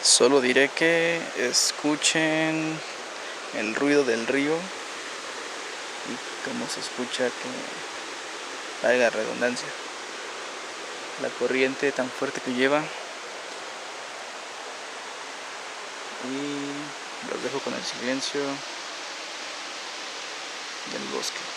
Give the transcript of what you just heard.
Solo diré que escuchen el ruido del río y cómo se escucha, que valga redundancia, la corriente tan fuerte que lleva. Y los dejo con el silencio del bosque.